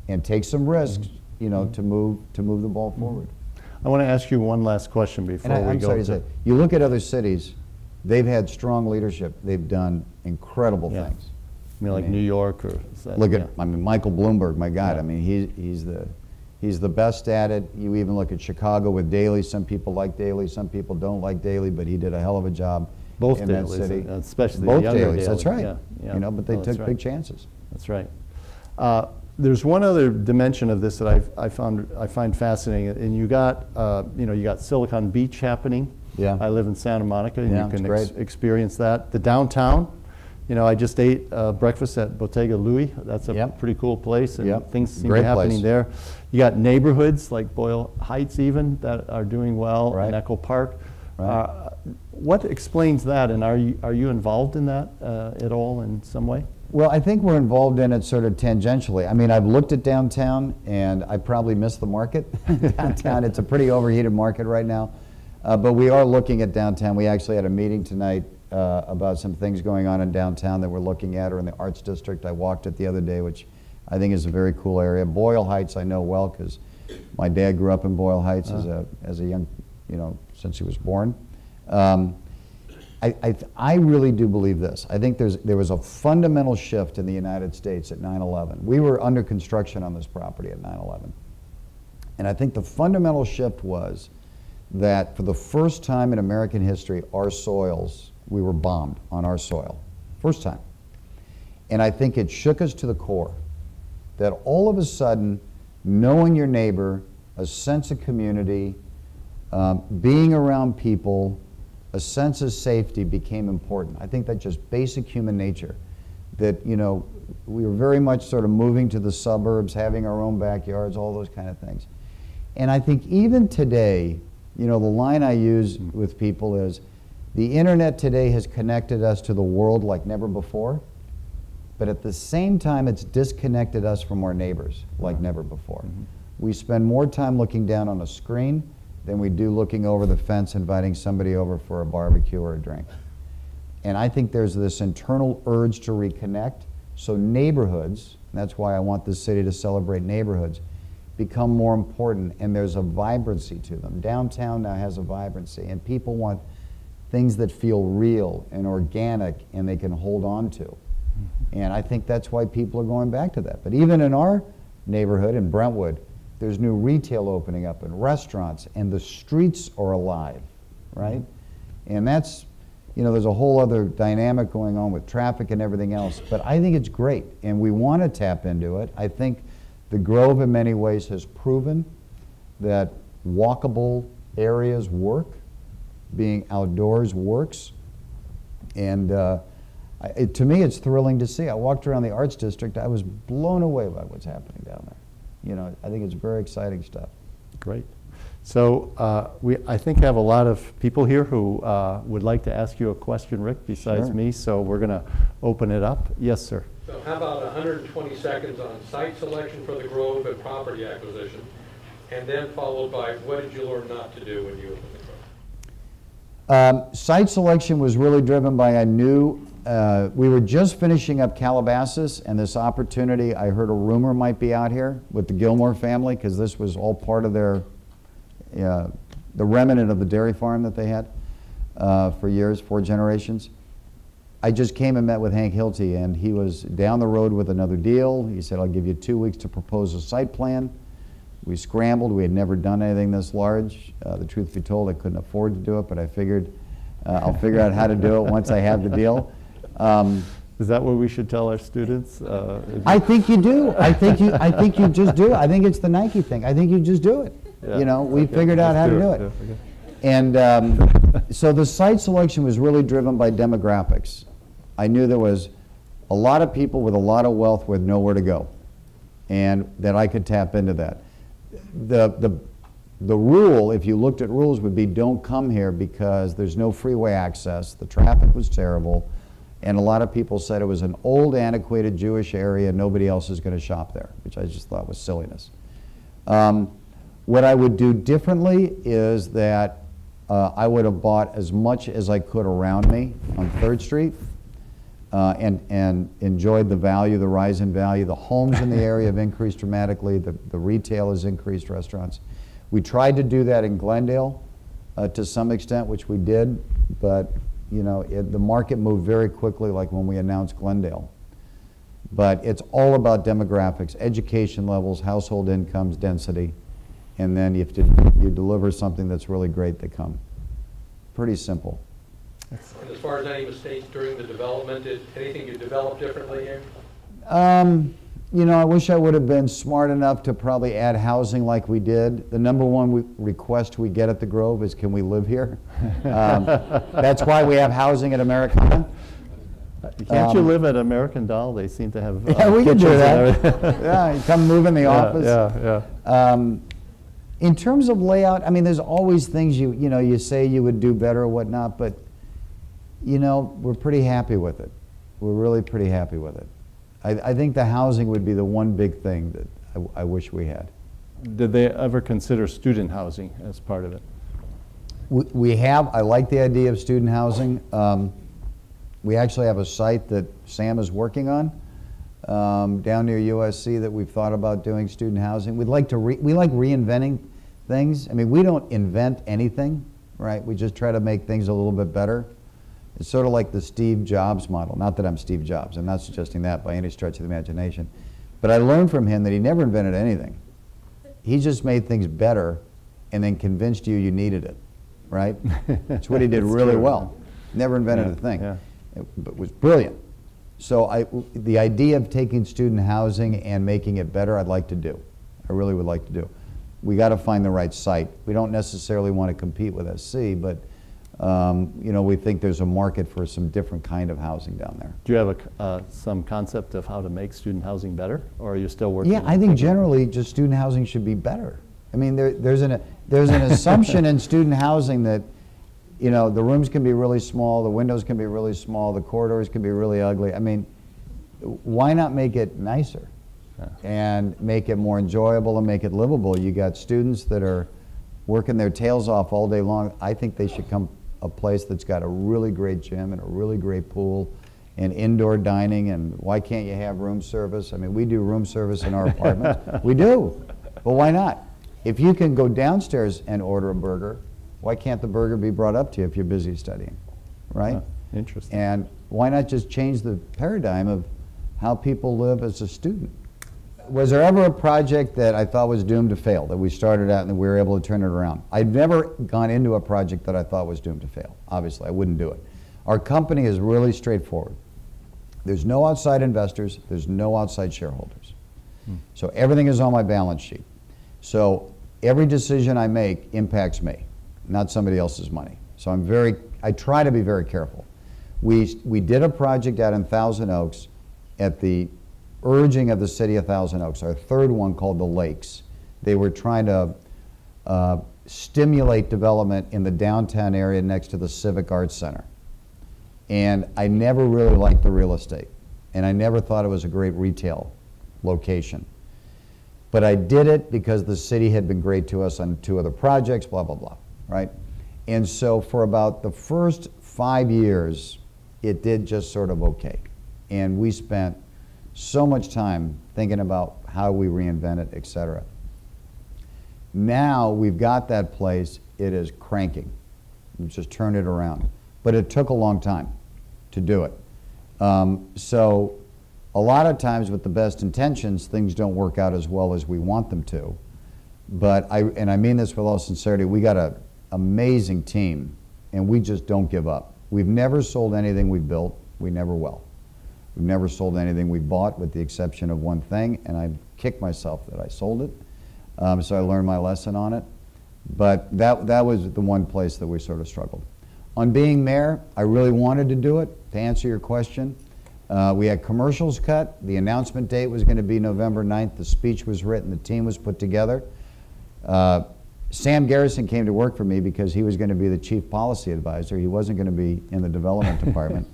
and take some risks, you know, to move the ball forward. I want to ask you one last question before we go. I'm sorry to say, you look at other cities, they've had strong leadership. They've done incredible things. I mean, like New York, or look at I mean, Michael Bloomberg, my God. I mean, he's the best at it. You even look at Chicago with Daley. Some people like Daley, some people don't like Daley, but he did a hell of a job. Both in that Dalys, city. especially Both the younger Dalys, that's Daley. right. Yeah, You know, but they Oh, that's took right. big chances. That's right. There's one other dimension of this that I find fascinating, and you got you got Silicon Beach happening. Yeah. I live in Santa Monica, and Yeah, you can it's great. experience that. The downtown, I just ate breakfast at Bottega Louis. That's a Yep. pretty cool place, and Yep. things seem to Great be happening place. there. You got neighborhoods like Boyle Heights even that are doing well, Right. and Echo Park. Right. What explains that, and are you involved in that at all in some way? Well, I think we're involved in it sort of tangentially. I mean, I've looked at downtown, and I probably missed the market. Downtown, it's a pretty overheated market right now. But we are looking at downtown. We actually had a meeting tonight about some things going on in downtown that we're looking at, or in the Arts District. I walked it the other day, which I think is a very cool area. Boyle Heights I know well because my dad grew up in Boyle Heights as a young, since he was born. I really do believe this. I think there was a fundamental shift in the United States at 9/11. We were under construction on this property at 9/11. And I think the fundamental shift was that for the first time in American history, we were bombed on our soil. First time. And I think it shook us to the core that all of a sudden, knowing your neighbor, a sense of community, being around people, a sense of safety became important. I think that's just basic human nature. That, we were very much sort of moving to the suburbs, having our own backyards, all those kind of things. And I think even today, the line I use with people is, the internet today has connected us to the world like never before, but at the same time, it's disconnected us from our neighbors like never before. Mm-hmm. We spend more time looking down on a screen than we do looking over the fence, inviting somebody over for a barbecue or a drink. And I think there's this internal urge to reconnect. So neighborhoods, and that's why I want this city to celebrate neighborhoods, become more important, and there's a vibrancy to them. Downtown now has a vibrancy, and people want things that feel real and organic and they can hold on to. Mm-hmm. And I think that's why people are going back to that. But even in our neighborhood in Brentwood, there's new retail opening up and restaurants, and the streets are alive, right? And that's, there's a whole other dynamic going on with traffic and everything else, but I think it's great, and we want to tap into it. I think the Grove in many ways has proven that walkable areas work, being outdoors works, and to me it's thrilling to see. I walked around the Arts District, I was blown away by what's happening down there. I think it's very exciting stuff. Great. So I think have a lot of people here who would like to ask you a question, Rick, besides Sure. me, so we're going to open it up. Yes, sir. So how about 120 seconds on site selection for the Grove and property acquisition, and then followed by what did you learn not to do when you opened the Grove? Site selection was really driven by we were just finishing up Calabasas, and this opportunity, I heard a rumor might be out here with the Gilmore family, because this was all part of the remnant of the dairy farm that they had for years, 4 generations. I just came and met with Hank Hilty, and he was down the road with another deal. He said, I'll give you 2 weeks to propose a site plan. We scrambled. We had never done anything this large. The truth be told, I couldn't afford to do it, but I figured I'll figure out how to do it once I have the deal. Is that what we should tell our students? I think you do. I think you just do it. I think it's the Nike thing. I think you just do it. Yeah. We figured out how to do it. Yeah, okay. And so the site selection was really driven by demographics. I knew there was a lot of people with a lot of wealth with nowhere to go, and that I could tap into that. The rule, if you looked at rules, would be don't come here because there's no freeway access, the traffic was terrible, and a lot of people said it was an old, antiquated Jewish area, nobody else is going to shop there, which I just thought was silliness. What I would do differently is that I would have bought as much as I could around me on 3rd Street and enjoyed the value, the rise in value. The homes in the area have increased dramatically. The retail has increased, restaurants. We tried to do that in Glendale to some extent, which we did, but the market moved very quickly, like when we announced Glendale. But it's all about demographics, education levels, household incomes, density, and then if you deliver something that's really great, they come. Pretty simple. And as far as any mistakes during the development, anything you developed differently here? You know, I wish I would have been smart enough to probably add housing like we did. The number one request we get at the Grove is, can we live here? That's why we have housing at Americana. Can't you live at American Doll? They seem to have Yeah, we can do kitchens and that. everything. Yeah, you come move in the office. Yeah. In terms of layout, I mean, there's always things you say you would do better or whatnot, but we're pretty happy with it. We're really pretty happy with it. I think the housing would be the one big thing that I wish we had. Did they ever consider student housing as part of it? We have. I like the idea of student housing. We actually have a site that Sam is working on down near USC that we've thought about doing student housing. We like reinventing things. I mean, we don't invent anything, right? We just try to make things a little bit better. It's sort of like the Steve Jobs model. Not that I'm Steve Jobs. I'm not suggesting that by any stretch of the imagination. But I learned from him that he never invented anything. He just made things better and then convinced you needed it, right? That's what he did really well. Never invented a thing. Yeah. But was brilliant. So the idea of taking student housing and making it better, I'd like to do. I really would like to do. We got to find the right site. We don't necessarily want to compete with SC, but we think there's a market for some different kind of housing down there. Do you have some concept of how to make student housing better, or are you still working? Yeah, I think generally just student housing should be better. I mean, there's an assumption in student housing that the rooms can be really small, the windows can be really small, the corridors can be really ugly. I mean, why not make it nicer and make it more enjoyable and make it livable? You got students that are working their tails off all day long. I think they should come a place that's got a really great gym and a really great pool and indoor dining, and why can't you have room service? I mean, we do room service in our apartment. We do, but why not? If you can go downstairs and order a burger, why can't the burger be brought up to you if you're busy studying, right? Interesting. And why not just change the paradigm of how people live as a student? Was there ever a project that I thought was doomed to fail, that we started out and we were able to turn it around? I've never gone into a project that I thought was doomed to fail. Obviously, I wouldn't do it. Our company is really straightforward. There's no outside investors, there's no outside shareholders. So everything is on my balance sheet. So every decision I make impacts me, not somebody else's money. So I try to be very careful. We did a project out in Thousand Oaks at the urging of the city of Thousand Oaks, our third one called the Lakes. They were trying to stimulate development in the downtown area next to the Civic Arts Center. And I never really liked the real estate, and I never thought it was a great retail location. But I did it because the city had been great to us on 2 other projects, blah, blah, blah, right? And so for about the first 5 years, it did just sort of okay. And we spent so much time thinking about how we reinvent it, et cetera. Now we've got that place, it is cranking. We've just turned it around. But it took a long time to do it. So a lot of times with the best intentions, things don't work out as well as we want them to. But I mean this with all sincerity, we got an amazing team, and we just don't give up. We've never sold anything we've built. We never will. We've never sold anything we bought, with the exception of one thing, and I've kicked myself that I sold it. So I learned my lesson on it. But that was the one place that we sort of struggled. On being mayor, I really wanted to do it, to answer your question. We had commercials cut. The announcement date was going to be November 9th. The speech was written. The team was put together. Sam Garrison came to work for me because he was going to be the chief policy advisor. He wasn't going to be in the development department.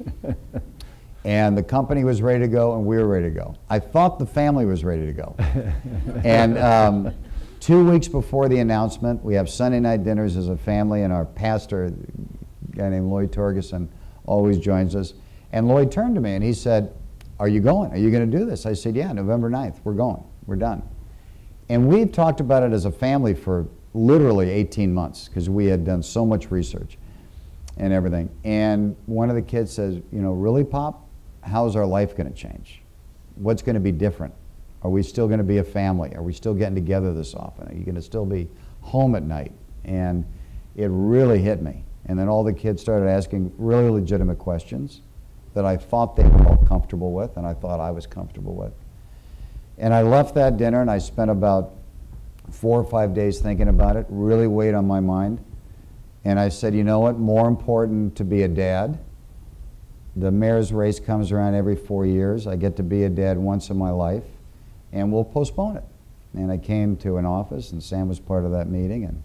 And the company was ready to go, and we were ready to go. I thought the family was ready to go. And 2 weeks before the announcement, we have Sunday night dinners as a family, and our pastor, a guy named Lloyd Torgerson, always joins us. And Lloyd turned to me and he said, "Are you going? Are you going to do this?" I said, "Yeah, November 9th, we're going. We're done." And we've talked about it as a family for literally 18 months because we had done so much research and everything. And one of the kids says, "Really, Pop? How's our life going to change? What's going to be different? Are we still going to be a family? Are we still getting together this often? Are you going to still be home at night?" And it really hit me. And then all the kids started asking really legitimate questions that I thought they were all comfortable with, and I thought I was comfortable with. And I left that dinner, and I spent about 4 or 5 days thinking about it, really weighed on my mind. And I said, you know what, more important to be a dad. The mayor's race comes around every 4 years. I get to be a dad once in my life, and we'll postpone it. And I came to an office, and Sam was part of that meeting, and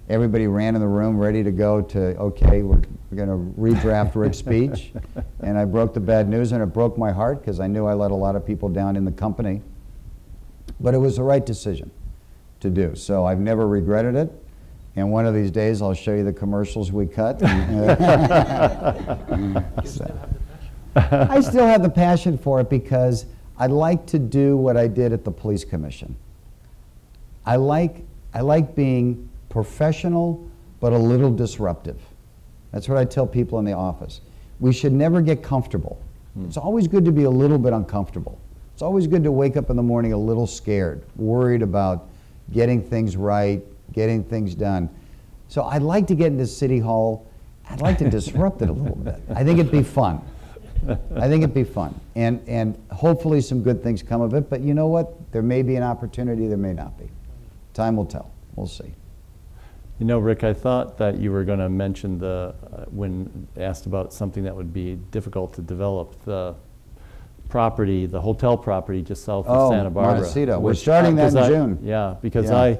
everybody ran in the room ready to go to, okay, we're going to redraft Rick's speech. And I broke the bad news, and it broke my heart because I knew I let a lot of people down in the company. But it was the right decision to do. So I've never regretted it. And one of these days, I'll show you the commercials we cut. I still have the passion for it because I like to do what I did at the police commission. I like being professional, but a little disruptive. That's what I tell people in the office. We should never get comfortable. It's always good to be a little bit uncomfortable. It's always good to wake up in the morning a little scared, worried about getting things right, getting things done. So I'd like to get into City Hall. I'd like to disrupt it a little bit. I think it'd be fun. I think it'd be fun. And hopefully some good things come of it. But you know what? There may be an opportunity, there may not be. Time will tell. We'll see. You know, Rick, I thought that you were going to mention when asked about something that would be difficult to develop, the property, the hotel property just south of Santa Barbara. Montecito. We're starting that in June. Yeah, because Yeah.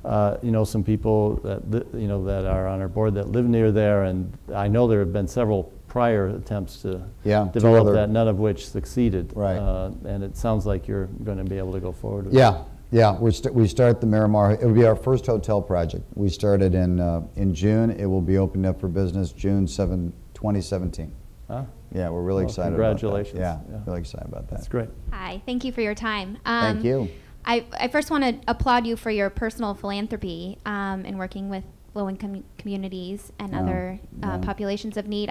I know some people that are on our board that live near there, and I know there have been several prior attempts to develop that, none of which succeeded. Right. And it sounds like you're going to be able to go forward with it. Yeah, we start the Miramar. It will be our first hotel project. We started in June. It will be opened up for business June 7, 2017. Huh? Yeah, we're really excited congratulations. about that. Yeah, really excited about that. That's great. Hi, thank you for your time. Thank you. I first want to applaud you for your personal philanthropy in working with low-income communities and other populations of need.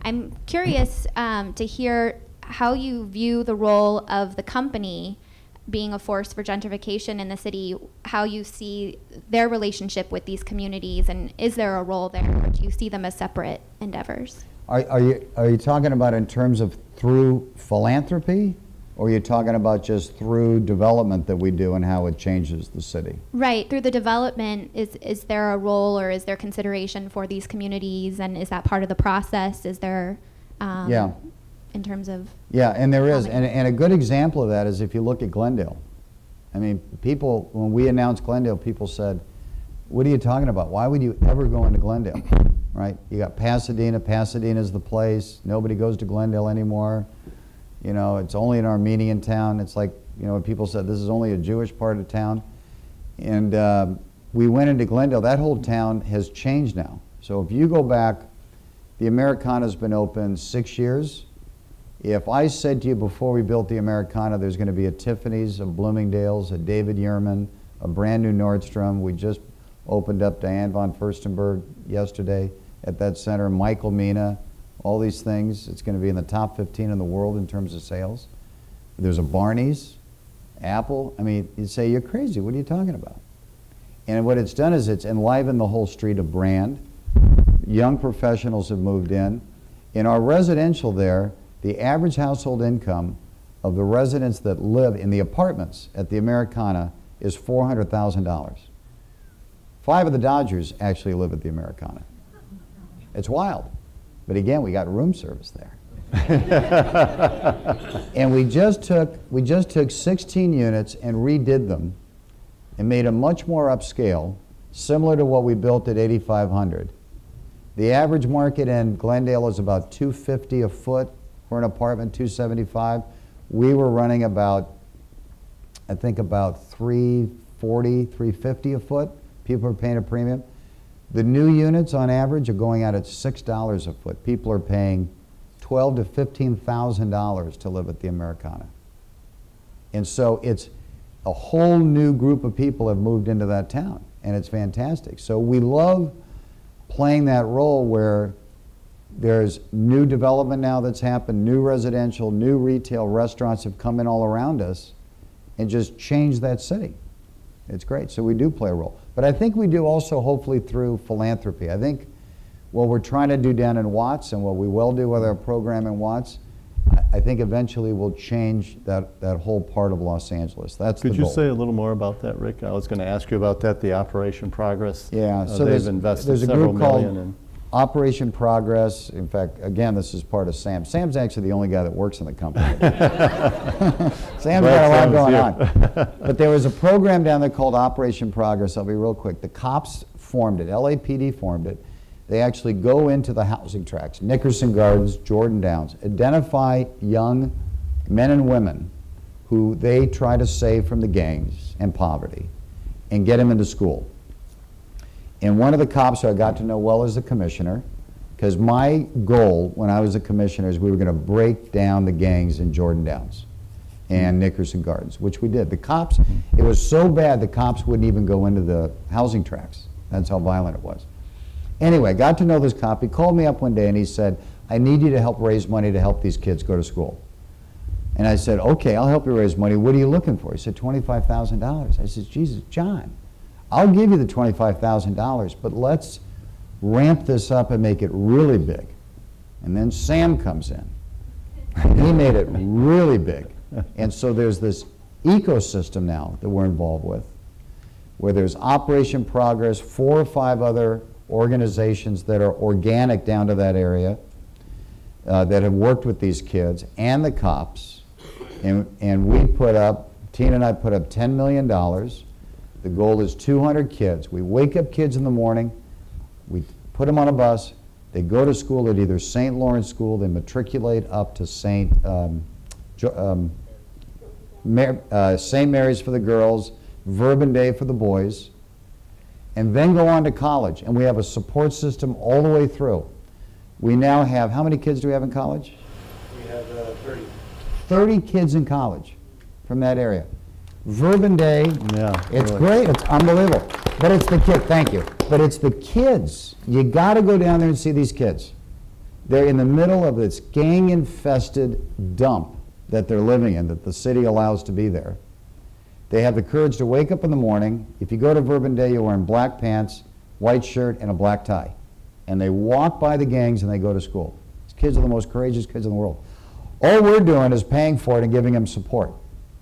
I'm curious to hear how you view the role of the company being a force for gentrification in the city, how you see their relationship with these communities, and is there a role there, or do you see them as separate endeavors? Are you talking about in terms of through philanthropy, or are you talking about just through development that we do and how it changes the city? Right, through the development, is there a role or is there consideration for these communities, and is that part of the process? Is there, in terms of... Yeah, and there is, and a good example of that is if you look at Glendale. I mean, people, when we announced Glendale, people said, what are you talking about? Why would you ever go into Glendale, right? You got Pasadena, Pasadena's the place, nobody goes to Glendale anymore. You know, it's only an Armenian town. It's like, you know, when people said this is only a Jewish part of town. And we went into Glendale. That whole town has changed now. So if you go back, the Americana's been open 6 years. If I said to you before we built the Americana, there's going to be a Tiffany's, a Bloomingdale's, a David Yurman, a brand new Nordstrom. We just opened up Diane von Furstenberg yesterday at that center, Michael Mina, all these things. It's going to be in the top 15 in the world in terms of sales. There's a Barney's, Apple. I mean, you'd say, you're crazy. What are you talking about? And what it's done is it's enlivened the whole street of brand. Young professionals have moved in. In our residential there, the average household income of the residents that live in the apartments at the Americana is $400,000. 5 of the Dodgers actually live at the Americana. It's wild. But again, we got room service there. And we just took 16 units and redid them and made them much more upscale, similar to what we built at 8500. The average market in Glendale is about $250 a foot for an apartment, $275. We were running about, I think about $340, $350 a foot. People are paying a premium. The new units on average are going out at $6 a foot. People are paying $12,000 to $15,000 to live at the Americana. And so it's a whole new group of people have moved into that town, and it's fantastic. So we love playing that role where there's new development now that's happened, new residential, new retail, restaurants have come in all around us and just changed that city. It's great. So we do play a role. But I think we do also hopefully through philanthropy. I think what we're trying to do down in Watts and what we will do with our program in Watts, I think eventually will change that whole part of Los Angeles. That's the goal. Could you say a little more about that, Rick? I was going to ask you about that, the Operation Progress. Yeah, so they've invested there's a several group million called in. Operation Progress. In fact, again, this is part of Sam. Sam's actually the only guy that works in the company. Sam's got a lot going on. But there was a program down there called Operation Progress. I'll be real quick. The cops formed it. LAPD formed it. They actually go into the housing tracts, Nickerson Gardens, Jordan Downs, identify young men and women who they try to save from the gangs and poverty and get them into school. And one of the cops who I got to know well as a commissioner, because my goal when I was a commissioner is we were going to break down the gangs in Jordan Downs and Nickerson Gardens, which we did. The cops, it was so bad the cops wouldn't even go into the housing tracts. That's how violent it was. Anyway, got to know this cop. He called me up one day and he said, I need you to help raise money to help these kids go to school. And I said, okay, I'll help you raise money. What are you looking for? He said, $25,000. I said, Jesus, John, I'll give you the $25,000, but let's ramp this up and make it really big. And then Sam comes in. He made it really big. And so there's this ecosystem now that we're involved with, where there's Operation Progress, 4 or 5 other organizations that are organic down to that area that have worked with these kids and the cops. And we put up, Tina and I put up $10 million. The goal is 200 kids. We wake up kids in the morning, we put them on a bus, they go to school at either St. Lawrence School, they matriculate up to St. Mary's for the girls, Verbum for the boys, and then go on to college. And we have a support system all the way through. We now have, how many kids do we have in college? We have 30. 30 kids in college from that area. Verbum Yeah, it's really. great, it's unbelievable. But it's the kid, thank you. But it's the kids. You got to go down there and see these kids. They're in the middle of this gang-infested dump that they're living in, that the city allows to be there. They have the courage to wake up in the morning. If you go to Verbum you're wearing black pants, white shirt, and a black tie. And they walk by the gangs and they go to school. These kids are the most courageous kids in the world. All we're doing is paying for it and giving them support.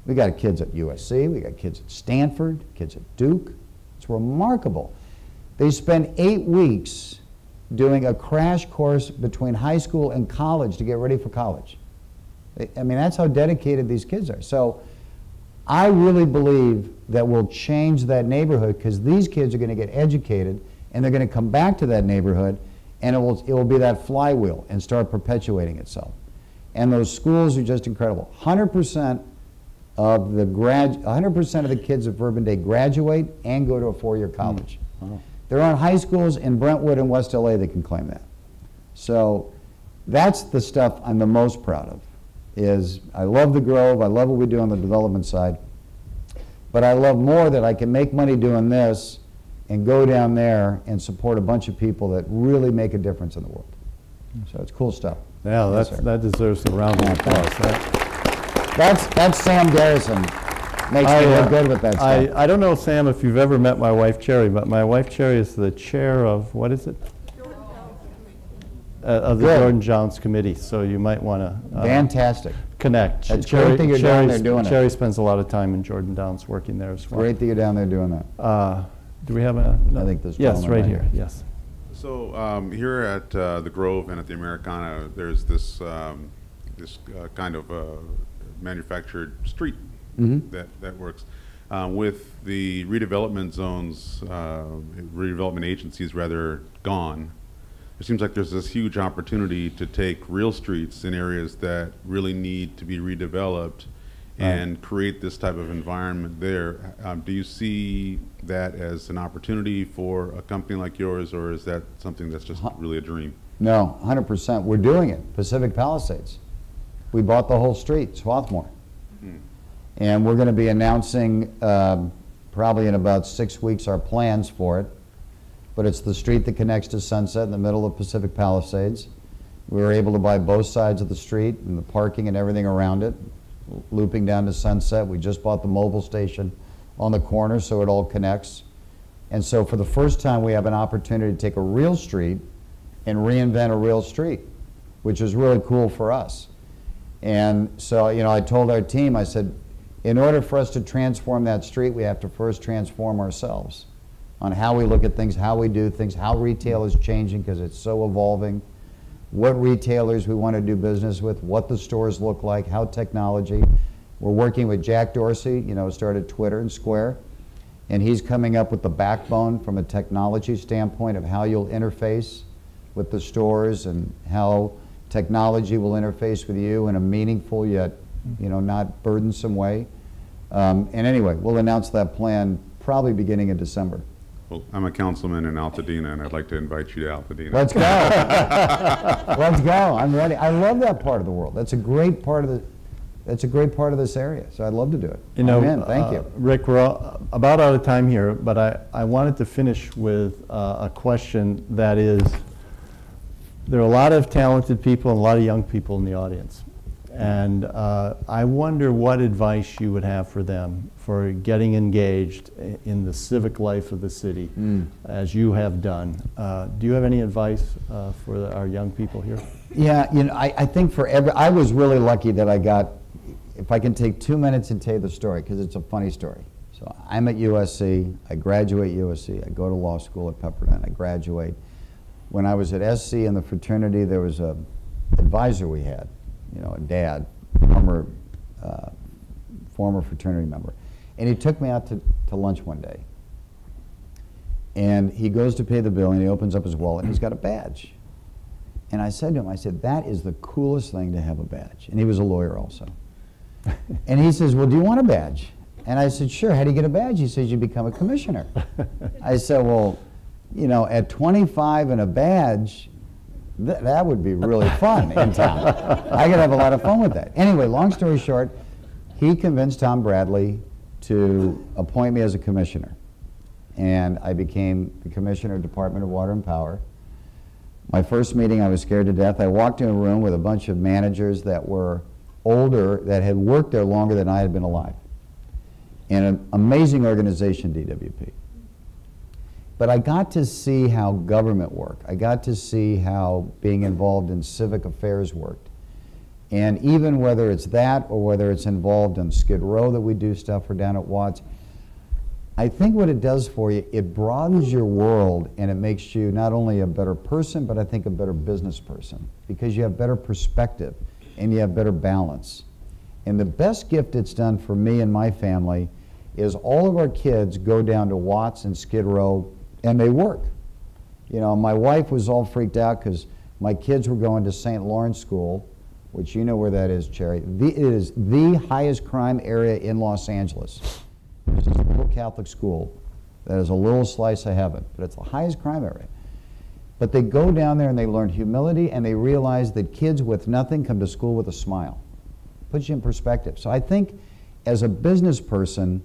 We got kids at USC, we got kids at Stanford, kids at Duke. It's remarkable. They spend 8 weeks doing a crash course between high school and college to get ready for college. I mean, that's how dedicated these kids are. So I really believe that we'll change that neighborhood because these kids are going to get educated and they're going to come back to that neighborhood and it will be that flywheel and start perpetuating itself. And those schools are just incredible. 100% of the kids at Verbum graduate and go to a 4-year college. Oh. There aren't high schools in Brentwood and West LA that can claim that. So that's the stuff I'm the most proud of. Is I love the Grove, I love what we do on the development side, but I love more that I can make money doing this and go down there and support a bunch of people that really make a difference in the world. So it's cool stuff. Yeah, Yes, that deserves a round of applause. That's Sam Garrison. Makes me look good with that stuff. I don't know, Sam, if you've ever met my wife, Cherry, but my wife, Cherry, is the chair of, what is it? Of the Good. Jordan Downs Committee, so you might want to Fantastic. connect. That's great that you're down there doing it. Cherry spends a lot of time in Jordan Downs working there as well. Great that you're down there doing that. Do we have a? I think this Yes, gentleman right right here, here. yes. So here at the Grove and at the Americana, there's this kind of manufactured street that works. With the redevelopment zones, redevelopment agencies rather gone, it seems like there's this huge opportunity to take real streets in areas that really need to be redeveloped and create this type of environment there. Do you see that as an opportunity for a company like yours, or is that something that's just really a dream? No, 100%. We're doing it. Pacific Palisades. We bought the whole street, Swarthmore. And we're going to be announcing probably in about 6 weeks our plans for it. But it's the street that connects to Sunset in the middle of Pacific Palisades. We were able to buy both sides of the street and the parking and everything around it, looping down to Sunset. We just bought the mobile station on the corner, so it all connects. And so for the first time, we have an opportunity to take a real street and reinvent a real street, which is really cool for us. And so, you know, I told our team, I said, in order for us to transform that street, we have to first transform ourselves on how we look at things, how we do things, how retail is changing because it's so evolving, what retailers we want to do business with, what the stores look like, how technology. We're working with Jack Dorsey, you know, started Twitter and Square, and he's coming up with the backbone from a technology standpoint of how you'll interface with the stores and how technology will interface with you in a meaningful yet, you know, not burdensome way. And anyway, we'll announce that plan probably beginning in December. Well, I'm a councilman in Altadena, and I'd like to invite you to Altadena. Let's go. Let's go. I'm ready. I love that part of the world. That's a great part of the. That's a great part of this area. So I'd love to do it. You know, I'm in. Thank you. Rick, we're about out of time here, but I wanted to finish with a question that is, there are a lot of talented people and a lot of young people in the audience. And I wonder what advice you would have for them for getting engaged in the civic life of the city, as you have done. Do you have any advice for our young people here? Yeah, you know, I think for I was really lucky that I got, if I can take 2 minutes and tell you the story, because it's a funny story. So I'm at USC, I graduate USC, I go to law school at Pepperdine, I graduate. When I was at SC in the fraternity, there was a advisor we had, you know, a dad, former fraternity member. And he took me out to lunch one day. And he goes to pay the bill and he opens up his wallet and he's got a badge. And I said to him, I said, that is the coolest thing to have a badge. And he was a lawyer also. And he says, well, do you want a badge? And I said, sure, how do you get a badge? He says, you become a commissioner. I said, well, you know, at 25 and a badge, that would be really fun in town. I could have a lot of fun with that. Anyway, long story short, he convinced Tom Bradley to appoint me as a commissioner. And I became the commissioner of Department of Water and Power. My first meeting, I was scared to death. I walked in a room with a bunch of managers that were older, that had worked there longer than I had been alive. And an amazing organization, DWP. But I got to see how government worked. I got to see how being involved in civic affairs worked. And even whether it's that or whether it's involved in Skid Row that we do stuff or down at Watts, I think what it does for you, it broadens your world and it makes you not only a better person, but I think a better business person because you have better perspective and you have better balance. And the best gift it's done for me and my family is all of our kids go down to Watts and Skid Row and they work. You know, my wife was all freaked out because my kids were going to St. Lawrence School, which you know where that is, Cherry. It is the highest crime area in Los Angeles. There's this little Catholic school that is a little slice of heaven, but it's the highest crime area. But they go down there and they learn humility and they realize that kids with nothing come to school with a smile. Puts you in perspective. So I think as a business person,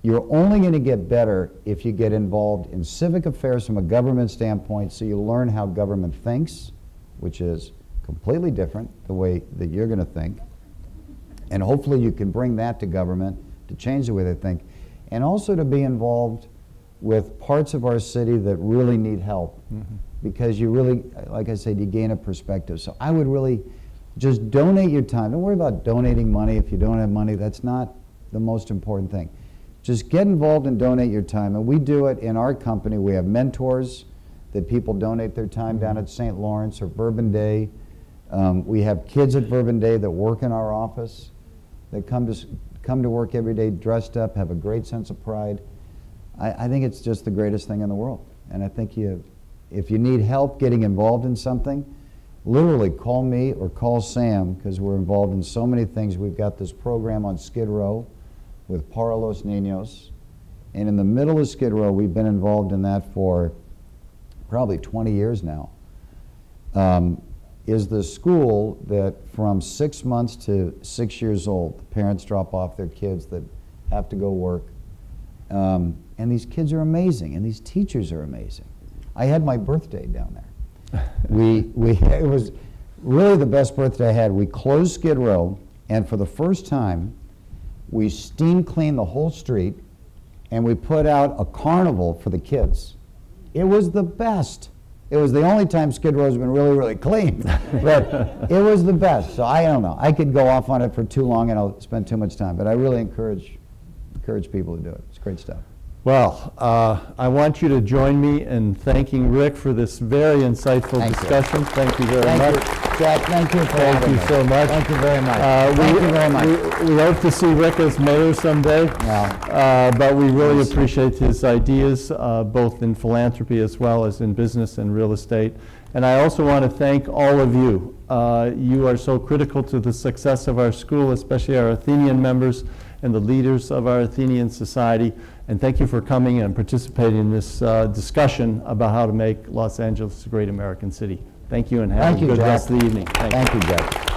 you're only going to get better if you get involved in civic affairs from a government standpoint so you learn how government thinks, which is completely different the way that you're going to think. And hopefully you can bring that to government to change the way they think. And also to be involved with parts of our city that really need help. Because you really, like I said, you gain a perspective. So I would really just donate your time. Don't worry about donating money. If you don't have money, that's not the most important thing. Just get involved and donate your time. And we do it in our company. We have mentors that people donate their time down at St. Lawrence or Bourbon Day. We have kids at Bourbon Day that work in our office that come to work every day dressed up, have a great sense of pride. I think it's just the greatest thing in the world. And I think if you need help getting involved in something, literally call me or call Sam because we're involved in so many things. We've got this program on Skid Row with Para Los Niños. And in the middle of Skid Row, we've been involved in that for probably 20 years now. Is the school that from 6 months to 6 years old, the parents drop off their kids that have to go work. And these kids are amazing, and these teachers are amazing. I had my birthday down there. It was really the best birthday I had. We closed Skid Row, and for the first time, we steam cleaned the whole street, and we put out a carnival for the kids. It was the best. It was the only time Skid Row's been really, really clean. But it was the best. So I don't know. I could go off on it for too long and I'll spend too much time. But I really encourage people to do it. It's great stuff. Well, I want you to join me in thanking Rick for this very insightful discussion. Thank you very much. Jack, thank you for having me. Thank you so much. Thank you very much. Thank you very much. We hope to see Rick as mayor someday, but we really appreciate his ideas, both in philanthropy as well as in business and real estate. And I also want to thank all of you. You are so critical to the success of our school, especially our Athenian members and the leaders of our Athenian society. And thank you for coming and participating in this discussion about how to make Los Angeles a great American city. Thank you, and have a good rest of the evening. Thank you, Jack.